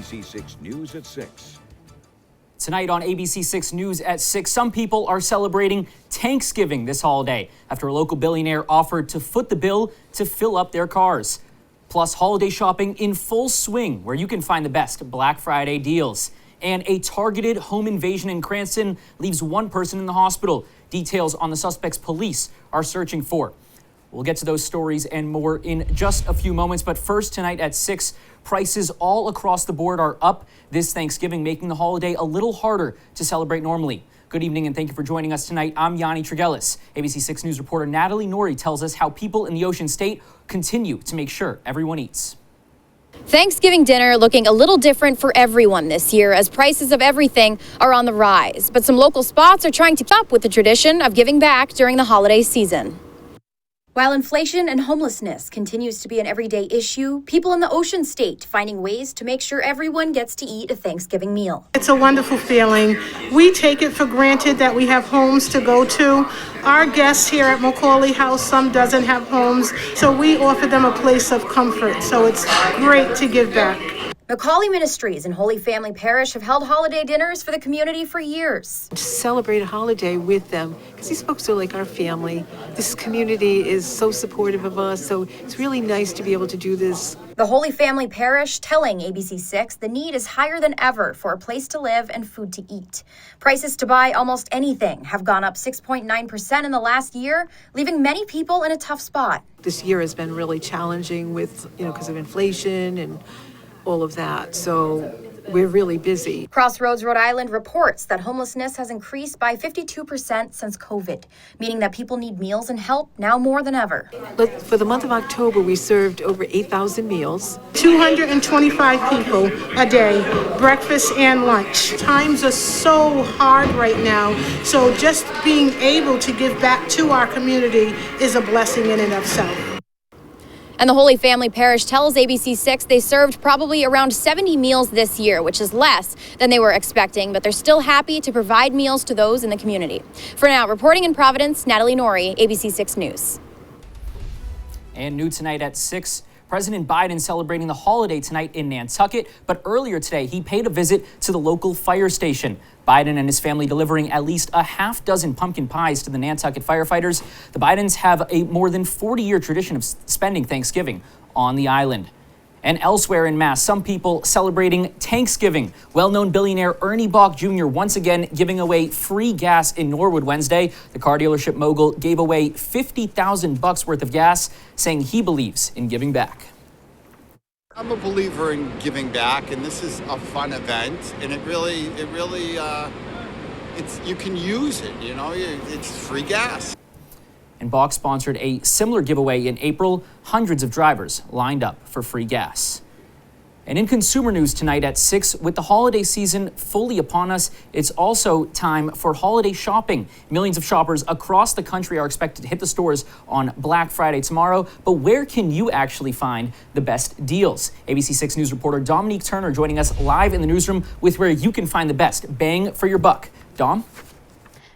ABC6 News at 6. Tonight on ABC6 News at 6, some people are celebrating Thanksgiving this holiday after a local billionaire offered to foot the bill to fill up their cars. Plus, holiday shopping in full swing, where you can find the best Black Friday deals. And a targeted home invasion in Cranston leaves one person in the hospital. Details on the suspects police are searching for. We'll get to those stories and more in just a few moments. But first, tonight at 6, prices all across the board are up this Thanksgiving, making the holiday a little harder to celebrate normally. Good evening and thank you for joining us tonight. I'm Yanni Tregellis. ABC6 News reporter Natalie Nori tells us how people in the Ocean State continue to make sure everyone eats. Thanksgiving dinner looking a little different for everyone this year as prices of everything are on the rise. But some local spots are trying to keep up with the tradition of giving back during the holiday season. While inflation and homelessness continues to be an everyday issue, people in the Ocean State finding ways to make sure everyone gets to eat a Thanksgiving meal. It's a wonderful feeling. We take it for granted that we have homes to go to. Our guests here at Macaulay House, some doesn't have homes, so we offer them a place of comfort. So it's great to give back. Macaulay Ministries and Holy Family Parish have held holiday dinners for the community for years. To celebrate a holiday with them, because these folks are like our family. This community is so supportive of us, so it's really nice to be able to do this. The Holy Family Parish telling ABC6 the need is higher than ever for a place to live and food to eat. Prices to buy almost anything have gone up 6.9% in the last year, leaving many people in a tough spot. This year has been really challenging with, because of inflation and all of that, so we're really busy. Crossroads, Rhode Island reports that homelessness has increased by 52% since COVID, meaning that people need meals and help now more than ever. But for the month of October, we served over 8,000 meals. 225 people a day, breakfast and lunch. Times are so hard right now, so just being able to give back to our community is a blessing in and of itself. And the Holy Family Parish tells ABC6 they served probably around 70 meals this year, which is less than they were expecting, but they're still happy to provide meals to those in the community. For now, reporting in Providence, Natalie Nori, ABC6 News. And new tonight at 6, President Biden celebrating the holiday tonight in Nantucket, but earlier today he paid a visit to the local fire station. Biden and his family delivering at least a half dozen pumpkin pies to the Nantucket firefighters. The Bidens have a more than 40-year tradition of spending Thanksgiving on the island. And elsewhere in Mass, some people celebrating Thanksgiving. Well-known billionaire Ernie Bach Jr. once again giving away free gas in Norwood Wednesday. The car dealership mogul gave away $50,000 worth of gas, saying he believes in giving back. I'm a believer in giving back, and this is a fun event, and it really, you can use it, it's free gas. And Bach sponsored a similar giveaway in April. Hundreds of drivers lined up for free gas. And in consumer news tonight at 6, with the holiday season fully upon us, it's also time for holiday shopping. Millions of shoppers across the country are expected to hit the stores on Black Friday tomorrow. But where can you actually find the best deals? ABC6 News reporter Dominique Turner joining us live in the newsroom with where you can find the best bang for your buck. Dom?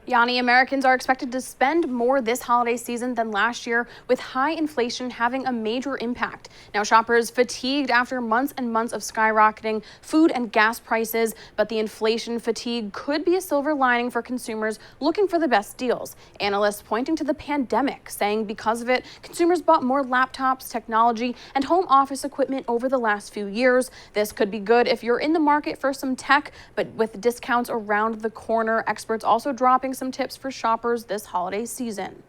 Yanni, Americans are expected to spend more this holiday season than last year, with high inflation having a major impact. Now, shoppers fatigued after months and months of skyrocketing food and gas prices, but the inflation fatigue could be a silver lining for consumers looking for the best deals. Analysts pointing to the pandemic, saying because of it, consumers bought more laptops, technology, and home office equipment over the last few years. This could be good if you're in the market for some tech, but with discounts around the corner, experts also dropping some tips for shoppers this holiday season.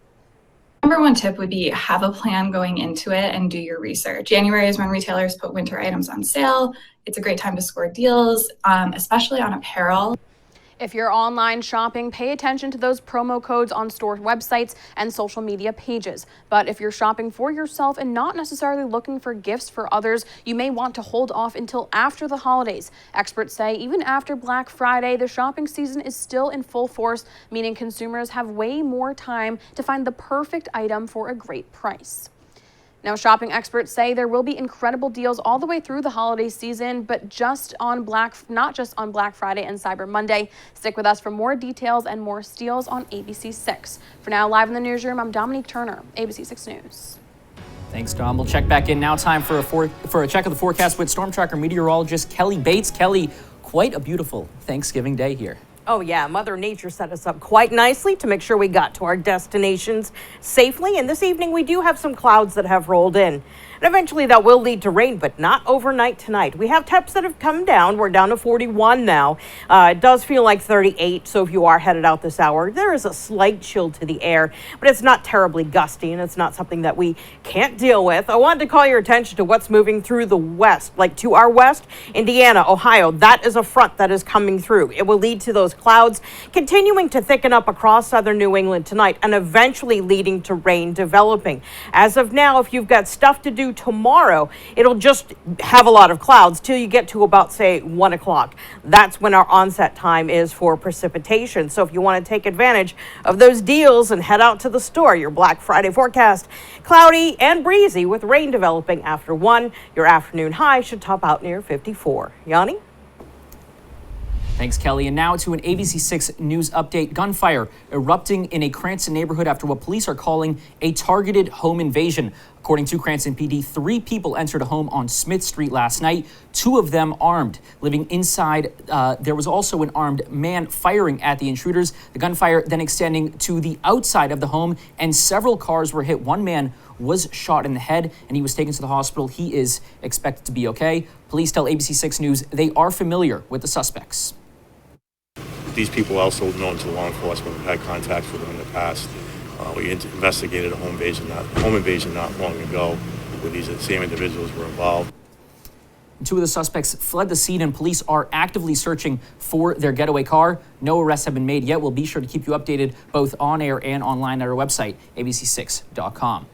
Number one tip would be have a plan going into it and do your research. January is when retailers put winter items on sale. It's a great time to score deals, especially on apparel. If you're online shopping, pay attention to those promo codes on store websites and social media pages. But if you're shopping for yourself and not necessarily looking for gifts for others, you may want to hold off until after the holidays. Experts say even after Black Friday, the shopping season is still in full force, meaning consumers have way more time to find the perfect item for a great price. Now, shopping experts say there will be incredible deals all the way through the holiday season, but not just on Black Friday and Cyber Monday. Stick with us for more details and more steals on ABC6. For now, live in the newsroom, I'm Dominique Turner, ABC6 News. Thanks, Tom. We'll check back in now. Time for a check of the forecast with Storm Tracker meteorologist Kelly Bates. Kelly, quite a beautiful Thanksgiving day here. Oh yeah, Mother Nature set us up quite nicely to make sure we got to our destinations safely. And this evening we do have some clouds that have rolled in. And eventually that will lead to rain, but not overnight tonight. We have temps that have come down. We're down to 41 now. It does feel like 38, so if you are headed out this hour, there is a slight chill to the air, but it's not terribly gusty, and it's not something that we can't deal with. I wanted to call your attention to what's moving through the west, like to our west, Indiana, Ohio. That is a front that is coming through. It will lead to those clouds continuing to thicken up across southern New England tonight and eventually leading to rain developing. As of now, if you've got stuff to do tomorrow, it'll just have a lot of clouds till you get to about, say, 1 o'clock. That's when our onset time is for precipitation. So if you want to take advantage of those deals and head out to the store, your Black Friday forecast, cloudy and breezy with rain developing after 1. Your afternoon high should top out near 54. Yanni? Thanks, Kelly. And now to an ABC6 news update. Gunfire erupting in a Cranston neighborhood after what police are calling a targeted home invasion. According to Cranston PD, 3 people entered a home on Smith Street last night, 2 of them armed. Living inside, there was also an armed man firing at the intruders. The gunfire then extending to the outside of the home, and several cars were hit. One man was shot in the head, and he was taken to the hospital. He is expected to be okay. Police tell ABC6 News they are familiar with the suspects. These people also known to law enforcement. We've had contact with them in the past. We investigated a home invasion not long ago where these same individuals were involved. 2 of the suspects fled the scene, and police are actively searching for their getaway car. No arrests have been made yet. We'll be sure to keep you updated both on air and online at our website, abc6.com.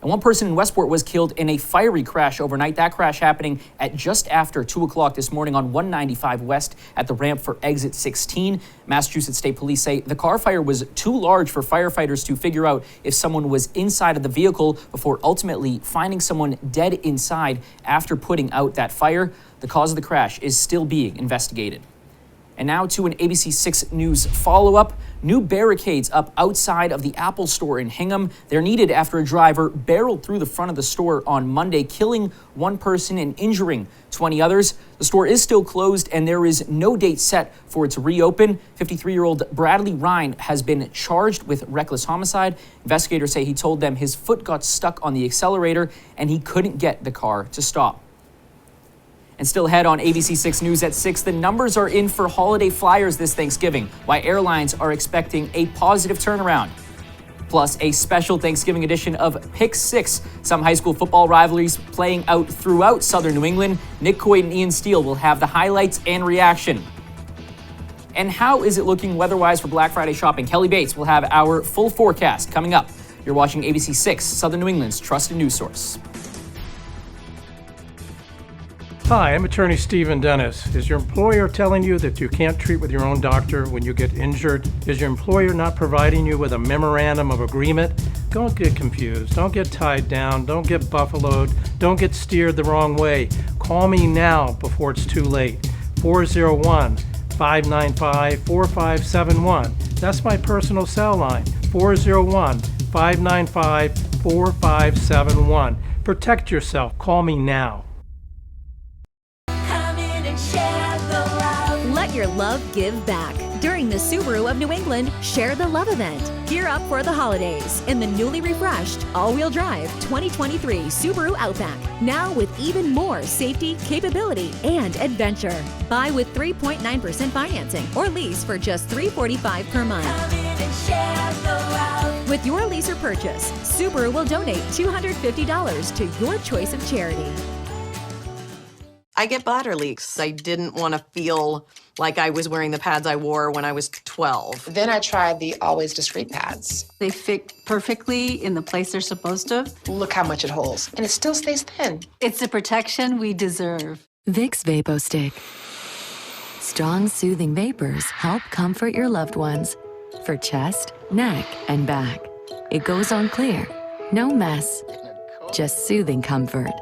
And one person in Westport was killed in a fiery crash overnight. That crash happening at just after 2 o'clock this morning on 195 West at the ramp for exit 16. Massachusetts State Police say the car fire was too large for firefighters to figure out if someone was inside of the vehicle before ultimately finding someone dead inside after putting out that fire. The cause of the crash is still being investigated. And now to an ABC6 News follow-up. New barricades up outside of the Apple store in Hingham. They're needed after a driver barreled through the front of the store on Monday, killing 1 person and injuring 20 others. The store is still closed, and there is no date set for it to reopen. 53-year-old Bradley Ryan has been charged with reckless homicide. Investigators say he told them his foot got stuck on the accelerator and he couldn't get the car to stop. And still ahead on ABC6 News at 6, the numbers are in for holiday flyers this Thanksgiving, why airlines are expecting a positive turnaround. Plus, a special Thanksgiving edition of Pick 6, some high school football rivalries playing out throughout southern New England. Nick Coit and Ian Steele will have the highlights and reaction. And how is it looking weather-wise for Black Friday shopping? Kelly Bates will have our full forecast coming up. You're watching ABC6, Southern New England's trusted news source. Hi, I'm attorney Stephen Dennis. Is your employer telling you that you can't treat with your own doctor when you get injured? Is your employer not providing you with a memorandum of agreement? Don't get confused. Don't get tied down. Don't get buffaloed. Don't get steered the wrong way. Call me now before it's too late. 401-595-4571. That's my personal cell line. 401-595-4571. Protect yourself. Call me now. Let your love give back. During the Subaru of New England Share the Love event. Gear up for the holidays in the newly refreshed all-wheel drive 2023 Subaru Outback. Now with even more safety, capability, and adventure. Buy with 3.9% financing or lease for just $345 per month. Come in and share the love. With your lease or purchase, Subaru will donate $250 to your choice of charity. I get bladder leaks. I didn't want to feel like I was wearing the pads I wore when I was 12. Then I tried the Always Discreet pads. They fit perfectly in the place they're supposed to. Look how much it holds. And it still stays thin. It's the protection we deserve. Vicks VapoStick. Strong, soothing vapors help comfort your loved ones for chest, neck, and back. It goes on clear. No mess. Just soothing comfort.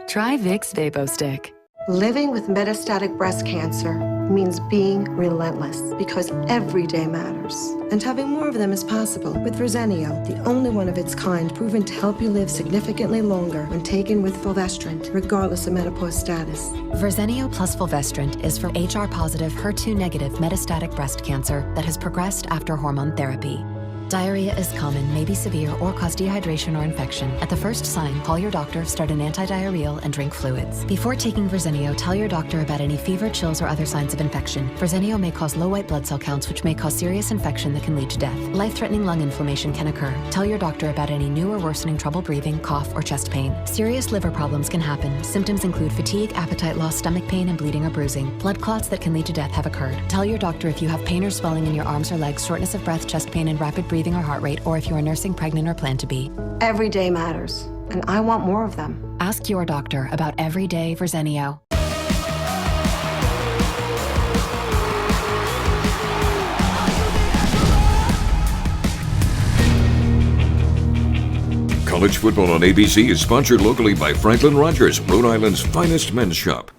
Try Vicks VapoStick. Living with metastatic breast cancer, means being relentless, because every day matters. And having more of them is possible with Verzenio, the only one of its kind proven to help you live significantly longer when taken with fulvestrant, regardless of menopause status. Verzenio plus fulvestrant is for HR-positive, HER2-negative metastatic breast cancer that has progressed after hormone therapy. Diarrhea is common, may be severe, or cause dehydration or infection. At the first sign, call your doctor, start an antidiarrheal, and drink fluids. Before taking Verzenio, tell your doctor about any fever, chills, or other signs of infection. Verzenio may cause low white blood cell counts, which may cause serious infection that can lead to death. Life-threatening lung inflammation can occur. Tell your doctor about any new or worsening trouble breathing, cough, or chest pain. Serious liver problems can happen. Symptoms include fatigue, appetite loss, stomach pain, and bleeding or bruising. Blood clots that can lead to death have occurred. Tell your doctor if you have pain or swelling in your arms or legs, shortness of breath, chest pain, and rapid breathing or heart rate, or if you are nursing, pregnant, or plan to be. Every day matters, and I want more of them. Ask your doctor about everyday Verzenio. College football on ABC is sponsored locally by Franklin Rogers, Rhode Island's finest men's shop.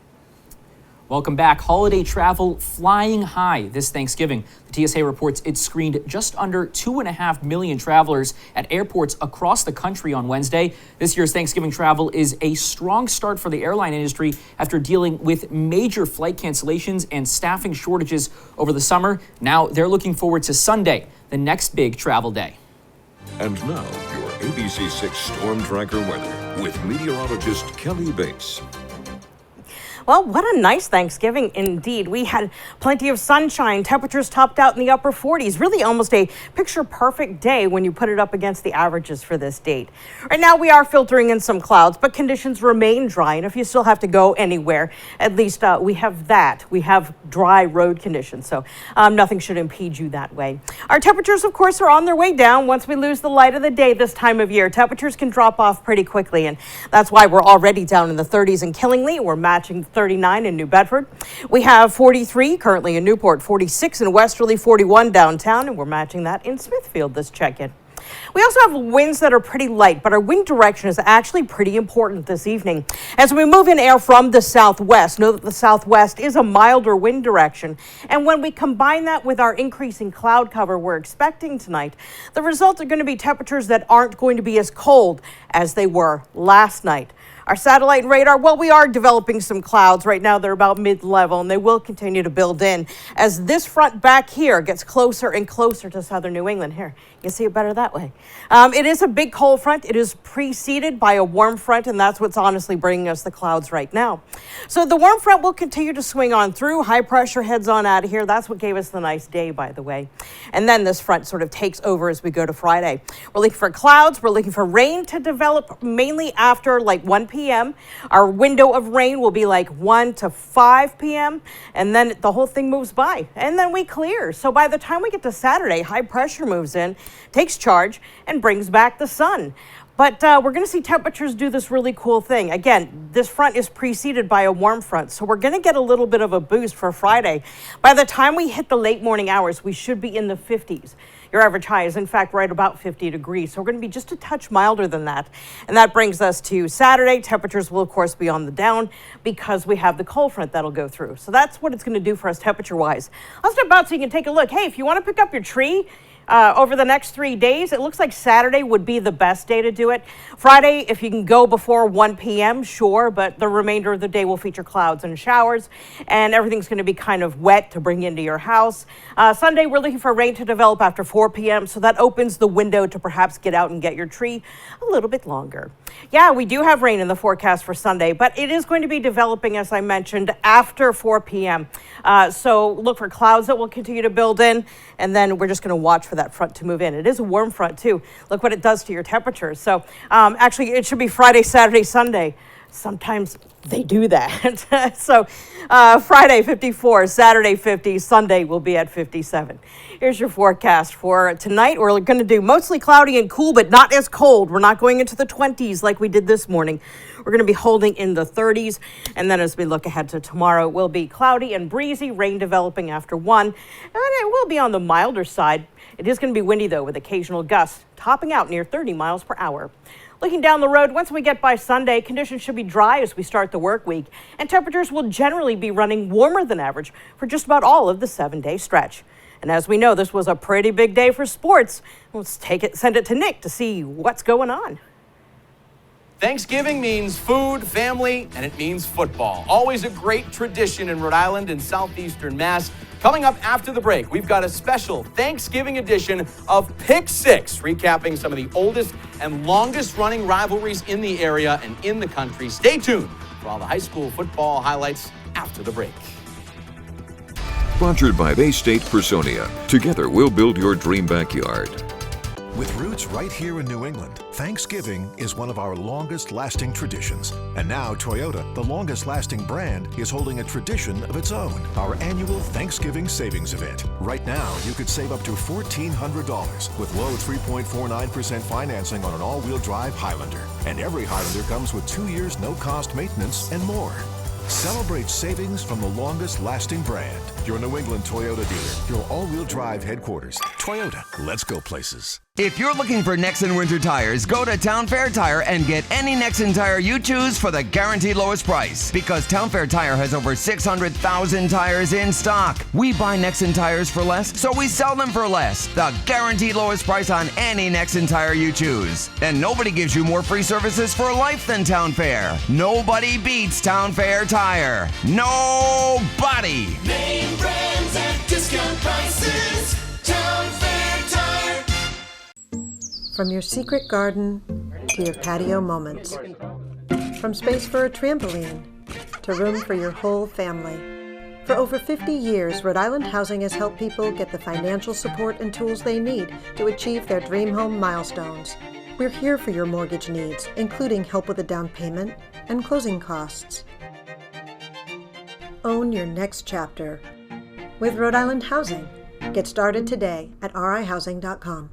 Welcome back. Holiday travel flying high this Thanksgiving. The TSA reports it screened just under 2.5 million travelers at airports across the country on Wednesday. This year's Thanksgiving travel is a strong start for the airline industry after dealing with major flight cancellations and staffing shortages over the summer. Now they're looking forward to Sunday, the next big travel day. And now, your ABC6 Storm Tracker weather with meteorologist Kelly Bates. Well, what a nice Thanksgiving indeed. We had plenty of sunshine. Temperatures topped out in the upper 40s. Really almost a picture-perfect day when you put it up against the averages for this date. Right now, we are filtering in some clouds, but conditions remain dry. And if you still have to go anywhere, at least we have that. We have dry road conditions, so nothing should impede you that way. Our temperatures, of course, are on their way down. Once we lose the light of the day this time of year, temperatures can drop off pretty quickly, and that's why we're already down in the 30s in Killingly. We're matching 39 in New Bedford. We have 43 currently in Newport, 46 in Westerly, 41 downtown, and we're matching that in Smithfield this check-in. We also have winds that are pretty light, but our wind direction is actually pretty important this evening. As we move in air from the southwest, know that the southwest is a milder wind direction. And when we combine that with our increasing cloud cover we're expecting tonight, the results are going to be temperatures that aren't going to be as cold as they were last night. Our satellite and radar, well, we are developing some clouds right now. They're about mid-level, and they will continue to build in as this front back here gets closer and closer to southern New England. Here, you see it better that way. It is a big cold front. It is preceded by a warm front, and that's what's honestly bringing us the clouds right now. So the warm front will continue to swing on through. High pressure heads on out of here. That's what gave us the nice day, by the way. And then this front sort of takes over as we go to Friday. We're looking for clouds. We're looking for rain to develop mainly after like 1 p.m. Our window of rain will be like 1 to 5 p.m. And then the whole thing moves by. And then we clear. So by the time we get to Saturday, high pressure moves in, takes charge, and brings back the sun. But we're going to see temperatures do this really cool thing. Again, this front is preceded by a warm front, so we're going to get a little bit of a boost for Friday. By the time we hit the late morning hours, we should be in the 50s. Your average high is, in fact, right about 50 degrees, so we're going to be just a touch milder than that. And that brings us to Saturday. Temperatures will, of course, be on the down because we have the cold front that'll go through. So that's what it's going to do for us temperature-wise. I'll step out so you can take a look. Hey, if you want to pick up your tree, over the next 3 days, it looks like Saturday would be the best day to do it. Friday, if you can go before 1 p.m., sure, but the remainder of the day will feature clouds and showers, and everything's going to be kind of wet to bring into your house. Sunday, we're looking for rain to develop after 4 p.m., so that opens the window to perhaps get out and get your tree a little bit longer. Yeah, we do have rain in the forecast for Sunday, but it is going to be developing, as I mentioned, after 4 p.m. So look for clouds that will continue to build in, and then we're just going to watch for that front to move in. It is a warm front too. Look what it does to your temperatures. So actually it should be Friday, Saturday, Sunday. Sometimes they do that. So Friday 54, Saturday 50, Sunday will be at 57. Here's your forecast for tonight. We're going to do mostly cloudy and cool, but not as cold. We're not going into the 20s like we did this morning. We're going to be holding in the 30s. And then as we look ahead to tomorrow, it will be cloudy and breezy, rain developing after 1. And it will be on the milder side. It is going to be windy, though, with occasional gusts topping out near 30 miles per hour. Looking down the road, once we get by Sunday, conditions should be dry as we start the work week, and temperatures will generally be running warmer than average for just about all of the 7-day stretch. And as we know, this was a pretty big day for sports. Let's send it to Nick to see what's going on. Thanksgiving means food, family, and it means football. Always a great tradition in Rhode Island and southeastern Mass. Coming up after the break, we've got a special Thanksgiving edition of Pick 6, recapping some of the oldest and longest running rivalries in the area and in the country. Stay tuned for all the high school football highlights after the break. Sponsored by Bay State Personia. Together, we'll build your dream backyard. With roots right here in New England, Thanksgiving is one of our longest-lasting traditions. And now Toyota, the longest-lasting brand, is holding a tradition of its own, our annual Thanksgiving Savings Event. Right now, you could save up to $1,400 with low 3.49% financing on an all-wheel drive Highlander. And every Highlander comes with 2 years no-cost maintenance and more. Celebrate savings from the longest-lasting brand. Your New England Toyota dealer, your all-wheel drive headquarters. Toyota, let's go places. If you're looking for Nexen winter tires, go to Town Fair Tire and get any Nexen tire you choose for the guaranteed lowest price. Because Town Fair Tire has over 600,000 tires in stock. We buy Nexen tires for less, so we sell them for less. The guaranteed lowest price on any Nexen tire you choose. And nobody gives you more free services for life than Town Fair. Nobody beats Town Fair Tire. Nobody! Name brands at discount prices. Town Fair Tire. From your secret garden to your patio moments. From space for a trampoline to room for your whole family. For over 50 years, Rhode Island Housing has helped people get the financial support and tools they need to achieve their dream home milestones. We're here for your mortgage needs, including help with a down payment and closing costs. Own your next chapter with Rhode Island Housing. Get started today at rihousing.com.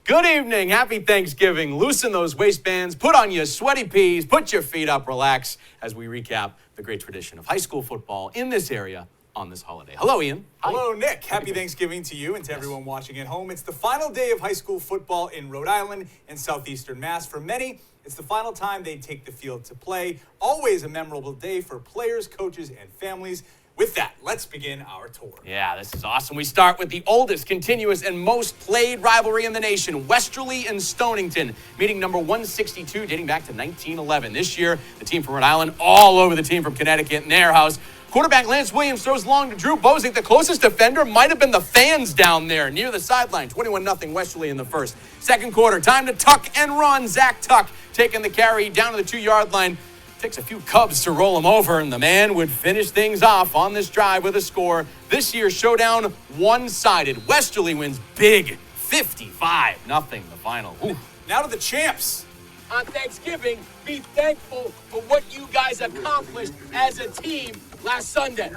Good evening. Happy Thanksgiving. Loosen those waistbands, put on your sweaty peas, put your feet up, relax as we recap the great tradition of high school football in this area on this holiday. Hello, Ian. Hello, Nick. Happy Thanksgiving to you and to everyone watching at home. It's the final day of high school football in Rhode Island and southeastern Mass. For many, it's the final time they take the field to play. Always a memorable day for players, coaches, and families. With that, let's begin our tour. Yeah, this is awesome. We start with the oldest, continuous, and most played rivalry in the nation, Westerly and Stonington, meeting number 162, dating back to 1911. This year, the team from Rhode Island, all over the team from Connecticut in their house. Quarterback Lance Williams throws long to Drew Bozek. The closest defender might have been the fans down there near the sideline. 21-0 Westerly in the first. Second quarter, time to tuck and run. Zach Tuck taking the carry down to the 2-yard line. Takes a few Cubs to roll him over, and the man would finish things off on this drive with a score. This year's showdown, one-sided. Westerly wins big, 55-0, the final. Ooh. Now to the champs. On Thanksgiving, be thankful for what you guys accomplished as a team last Sunday.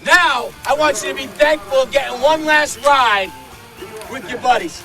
Now, I want you to be thankful of getting one last ride with your buddies.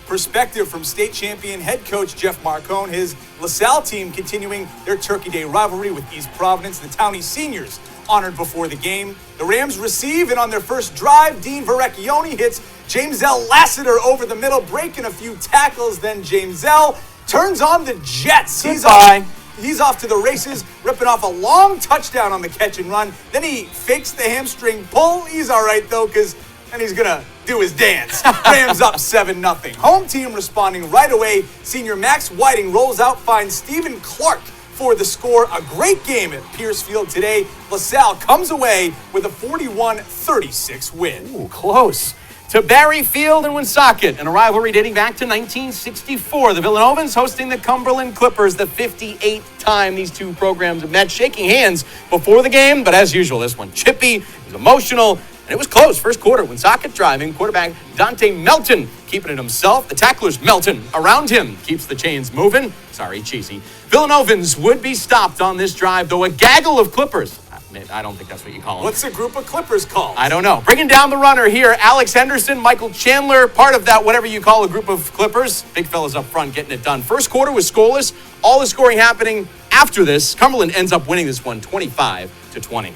Perspective from state champion head coach Jeff Marcone. His LaSalle team continuing their Turkey Day rivalry with East Providence. The Townie seniors honored before the game. The Rams receive, and on their first drive, Dean Verrecchione hits James L. Lassiter over the middle, breaking a few tackles. Then James L. turns on the Jets. He's off to the races, ripping off a long touchdown on the catch and run. Then he fakes the hamstring pull. He's all right, though, because then he's going to do his dance. Rams up 7-0. Home team responding right away. Senior Max Whiting rolls out, finds Stephen Clark for the score. A great game at Pierce Field today. LaSalle comes away with a 41-36 win. Ooh, close. To Barry Field and Woonsocket, in a rivalry dating back to 1964. The Villanovans hosting the Cumberland Clippers, the 58th time these two programs have met, shaking hands before the game. But as usual, this one chippy, it was emotional, and it was close. First quarter, Woonsocket driving, quarterback Dante Melton keeping it himself. The tacklers Melton around him keeps the chains moving. Sorry, cheesy. Villanovans would be stopped on this drive, though a gaggle of Clippers. I don't think that's what you call them. What's a group of Clippers called? I don't know. Bringing down the runner here, Alex Henderson, Michael Chandler, part of that whatever you call a group of Clippers. Big fellas up front getting it done. First quarter was scoreless. All the scoring happening after this. Cumberland ends up winning this one 25-20.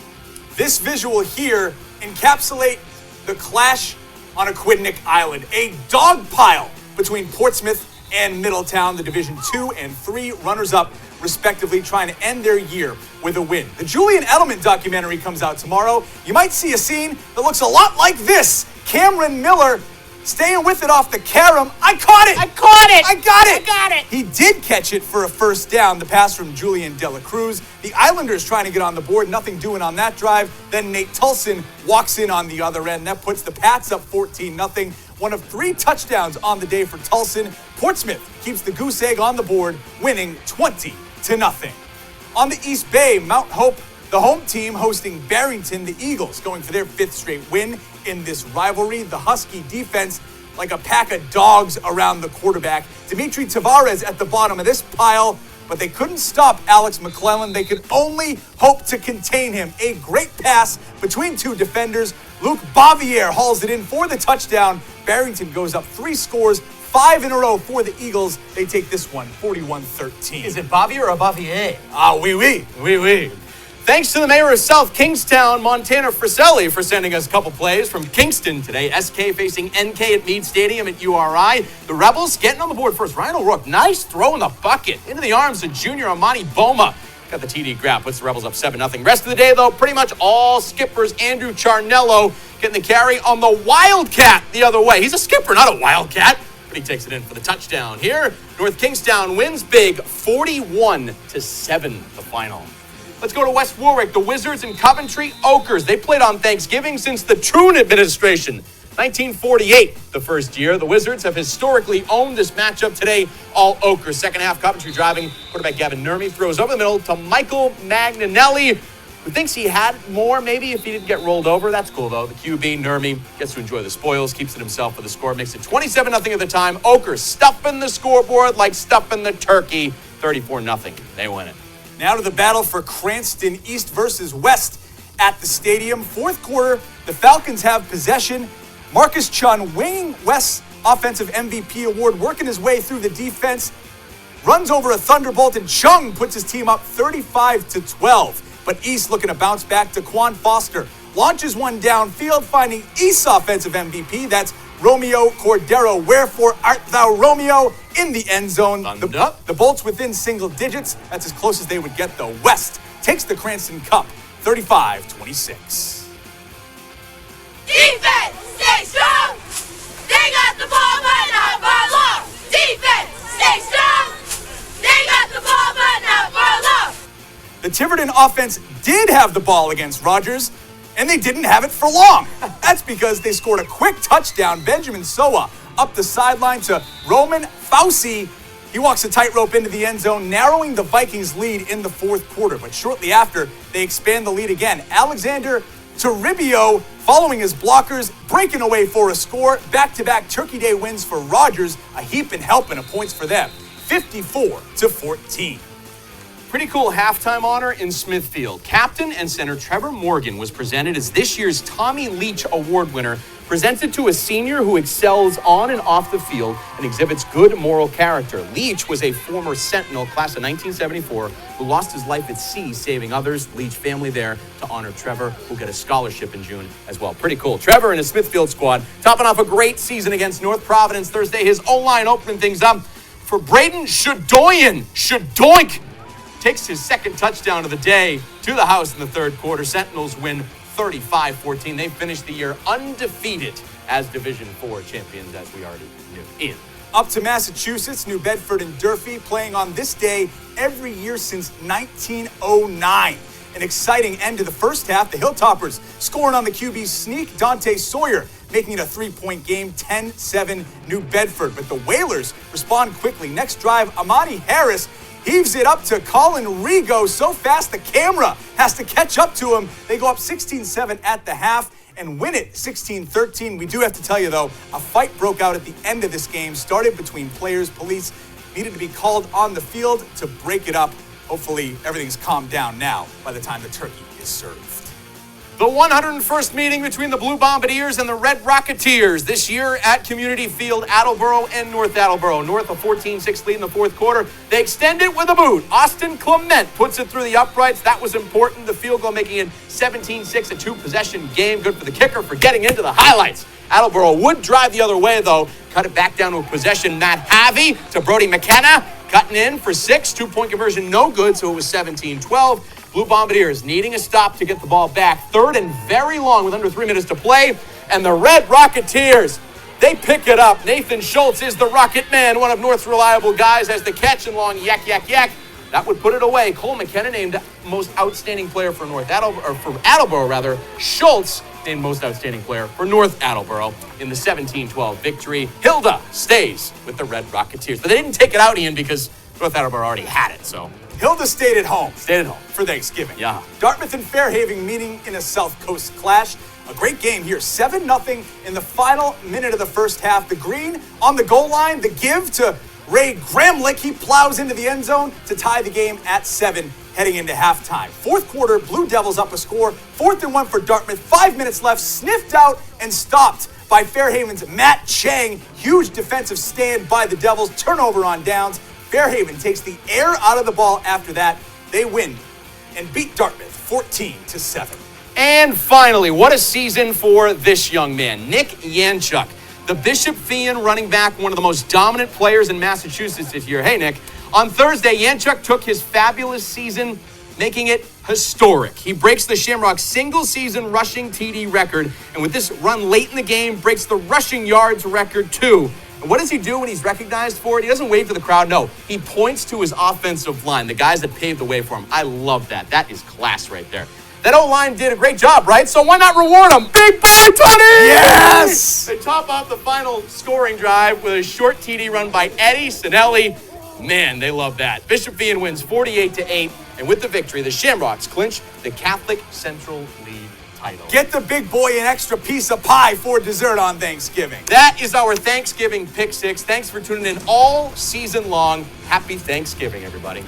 This visual here encapsulate the clash on Aquidneck Island. A dog pile between Portsmouth and Middletown, the Division 2 and 3 runners-up, respectively, trying to end their year with a win. The Julian Edelman documentary comes out tomorrow. You might see a scene that looks a lot like this. Cameron Miller staying with it off the carom. I caught it! I caught it! I got it! I got it! He did catch it for a first down, the pass from Julian De La Cruz. The Islanders trying to get on the board, nothing doing on that drive. Then Nate Tulson walks in on the other end. That puts the Pats up 14-0. One of 3 touchdowns on the day for Tulson. Portsmouth keeps the goose egg on the board, winning 20-0. On the East Bay, Mount Hope, the home team hosting Barrington, the Eagles, going for their 5th straight win in this rivalry. The Husky defense like a pack of dogs around the quarterback. Dimitri Tavares at the bottom of this pile, but they couldn't stop Alex McClellan. They could only hope to contain him. A great pass between 2 defenders. Luke Bavier hauls it in for the touchdown. Barrington goes up 3 scores, 5 in a row for the Eagles. They take this one 41-13. Is it Bavier or Bavier? Oui, oui. Oui, oui. Thanks to the mayor of South Kingstown, Montana Friselli, for sending us a couple plays from Kingston today. SK facing NK at Meade Stadium at URI. The Rebels getting on the board first. Ryan O'Rourke, nice throw in the bucket. Into the arms of junior Amani Boma. Got the TD grab, puts the Rebels up 7-0. Rest of the day, though, pretty much all skippers. Andrew Charnello getting the carry on the Wildcat the other way. He's a skipper, not a Wildcat. But he takes it in for the touchdown here. North Kingstown wins big, 41-7 the final. Let's go to West Warwick. The Wizards and Coventry Oakers. They played on Thanksgiving since the Troon administration. 1948, the first year. The Wizards have historically owned this matchup today. All Oakers. Second half, Coventry driving. Quarterback Gavin Nurmi throws over the middle to Michael Magnanelli, who thinks he had more maybe if he didn't get rolled over. That's cool, though. The QB, Nurmi, gets to enjoy the spoils, keeps it himself for the score, makes it 27-0 at the time. Oakers stuffing the scoreboard like stuffing the turkey. 34-0. They win it. Now to the battle for Cranston, East versus West at the stadium. Fourth quarter, the Falcons have possession. Marcus Chun winning West's Offensive MVP award, working his way through the defense. Runs over a thunderbolt, and Chung puts his team up 35-12. But East looking to bounce back. to Quan Foster launches one downfield, finding East's Offensive MVP. That's Romeo Cordero. Wherefore art thou, Romeo, in the end zone. The Bolts within single digits. That's as close as they would get, though. West takes the Cranston Cup 35-26. Defense, stay strong. They got the ball, but not for long. Defense, stay strong. They got the ball, but not for long. The Tiverton offense did have the ball against Rogers, and they didn't have it for long. That's because they scored a quick touchdown. Benjamin Soa up the sideline to Roman Fauci. He walks a tightrope into the end zone, narrowing the Vikings' lead in the fourth quarter. But shortly after, they expand the lead again. Alexander Toribio, following his blockers, breaking away for a score. Back-to-back Turkey Day wins for Rogers, a heap and helping of points for them. 54-14. Pretty cool halftime honor in Smithfield. Captain and center Trevor Morgan was presented as this year's Tommy Leach Award winner, presented to a senior who excels on and off the field and exhibits good moral character. Leach was a former Sentinel, class of 1974, who lost his life at sea saving others. Leach family there to honor Trevor, who'll get a scholarship in June as well. Pretty cool. Trevor and his Smithfield squad topping off a great season against North Providence Thursday. His O-line opening things up for Braden Shadoyan. Shadoink takes his second touchdown of the day to the house in the third quarter. Sentinels win 35-14. They finished the year undefeated as Division IV champions, as we already knew. Ian. Up to Massachusetts, New Bedford and Durfee playing on this day every year since 1909. An exciting end to the first half. The Hilltoppers scoring on the QB sneak. Dante Sawyer making it a 3-point game, 10-7 New Bedford. But the Whalers respond quickly. Next drive, Amani Harris heaves it up to Colin Rigo so fast the camera has to catch up to him. They go up 16-7 at the half and win it 16-13. We do have to tell you, though, a fight broke out at the end of this game, started between players. Police needed to be called on the field to break it up. Hopefully, everything's calmed down now by the time the turkey is served. The 101st meeting between the Blue Bombardiers and the Red Rocketeers this year at Community Field, Attleboro and North Attleboro. North a 14-6 lead in the fourth quarter. They extend it with a boot. Austin Clement puts it through the uprights. That was important. The field goal making it 17-6, a two-possession game. Good for the kicker for getting into the highlights. Attleboro would drive the other way, though. Cut it back down to a possession. Matt Harvey to Brody McKenna. Cutting in for 6. Two-point conversion, no good, so it was 17-12. Blue Bombardiers needing a stop to get the ball back. Third and very long with under 3 minutes to play. And the Red Rocketeers, they pick it up. Nathan Schultz is the Rocket Man, one of North's reliable guys, has the catch and long yak, yak, yak. That would put it away. Cole McKenna named most outstanding player for Attleboro. Schultz named most outstanding player for North Attleboro in the 17-12 victory. Hilda stays with the Red Rocketeers. But they didn't take it out, Ian, because North Attleboro already had it, so. Hilda stayed at home. Stayed at home. For Thanksgiving. Yeah. Dartmouth and Fairhaven meeting in a South Coast clash. A great game here. 7-0 in the final minute of the first half. The green on the goal line. The give to Ray Gramlich. He plows into the end zone to tie the game at 7 heading into halftime. Fourth quarter, Blue Devils up a score. 4th and 1 for Dartmouth. 5 minutes left. Sniffed out and stopped by Fairhaven's Matt Chang. Huge defensive stand by the Devils. Turnover on downs. Fairhaven takes the air out of the ball after that. They win and beat Dartmouth 14-7. And finally, what a season for this young man, Nick Yanchuk, the Bishop Feion running back, one of the most dominant players in Massachusetts this year. Hey, Nick. On Thursday, Yanchuk took his fabulous season, making it historic. He breaks the Shamrock single-season rushing TD record, and with this run late in the game, breaks the rushing yards record too. And what does he do when he's recognized for it? He doesn't wave to the crowd. No, he points to his offensive line, the guys that paved the way for him. I love that. That is class right there. That O-line did a great job, right? So why not reward him? Big boy, Tony! Yes! They top off the final scoring drive with a short TD run by Eddie Sinelli. Man, they love that. Bishop Feion wins 48-8, and with the victory, the Shamrocks clinch the Catholic Central League title. Get the big boy an extra piece of pie for dessert on Thanksgiving. That is our Thanksgiving Pick 6. Thanks for tuning in all season long. Happy Thanksgiving, everybody.